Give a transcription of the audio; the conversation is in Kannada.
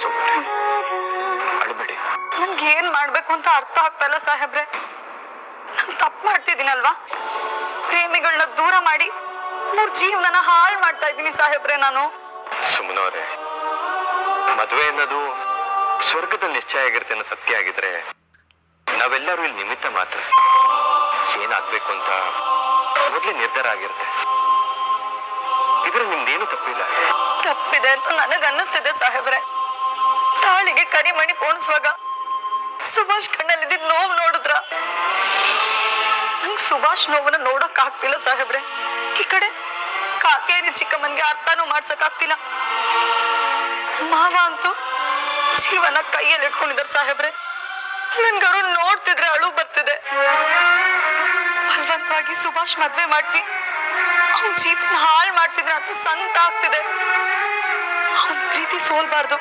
ಸುಮ್ಮನೆ ಅಳಬೇಡಿ. ನನ್ಗೆ ಏನ್ ಮಾಡ್ಬೇಕು ಅಂತ ಅರ್ಥ ಆಗ್ತಾ ಇಲ್ಲ ಸಾಹೇಬ್ರೆ. ನಾನು ತಪ್ಪು ಮಾಡ್ತಿದ್ದೀನಲ್ವಾ? ಪ್ರೇಮಿಗಳನ್ನ ದೂರ ಮಾಡಿ ಮೂರ್ ಜೀವನನ ಹಾಳು ಮಾಡ್ತಾ ಇದ್ದೀನಿ ಸಾಹೇಬ್ರೆ ನಾನು. ಸುಮ್ಮನವ್ರೆ, ಮದುವೆ ಅನ್ನೋದು ಸ್ವರ್ಗದಲ್ಲಿ ನಿಶ್ಚಯ ಆಗಿರುತ್ತೆ ಅನ್ನೋ ಸತ್ಯ ಆಗಿದ್ರೆ ನಾವೆಲ್ಲರೂ ಇಲ್ಲಿ ನಿಮಿತ್ತ ಮಾತ್ರ. ಏನಾಗ್ಬೇಕು ಅಂತ ಮೊದಲೇ ನಿರ್ಧಾರ ಆಗಿರುತ್ತೆ. ಇದ್ರೆ ನಿಮ್ದೇನು ತಪ್ಪಿಲ್ಲ. ತಪ್ಪಿದೆ ಅಂತ ನನಗ್ ಅನ್ನಿಸ್ತಿದೆ ಸಾಹೇಬ್ರೆ. ತಾಳಿಗೆ ಕರಿಮಣಿ ಪೋಣಿಸುವಾಗ ಸುಭಾಷ್ ಕಣ್ಣಲ್ಲಿದ್ದ ನೋವು ನೋಡಿದ್ರ? ನಂಗೆ ಸುಭಾಷ್ ನೋವನ್ನ ನೋಡಕ್ ಆಗ್ತಿಲ್ಲ ಸಾಹೇಬ್ರೆ. ಈ ಕಡೆ ಕಾಕೇರಿ ಚಿಕ್ಕಮ್ಮನ್ಗೆ ಅರ್ಥನೂ ಮಾಡ್ಸಕ್ ಆಗ್ತಿಲ್ಲ. ಮಾವ ಅಂತೂ ಜೀವನ ಕೈಯಲ್ಲಿ ಇಟ್ಕೊಂಡಿದ್ದಾರೆ ಸಾಹೇಬ್ರೆ. ನನ್ಗವ್ರು ನೋಡ್ತಿದ್ರೆ ಅಳು ಬರ್ತಿದೆ. ಬಲವಂತವಾಗಿ ಸುಭಾಷ್ ಮದ್ವೆ ಮಾಡಿಸಿ ಅವ್ನ ಜೀವನ ಹಾಳು ಮಾಡ್ತಿದ್ರೆ ಅಂತ ಸಂತ ಆಗ್ತಿದೆ. ಅವನ ಪ್ರೀತಿ ಸೋಲ್ಬಾರ್ದು.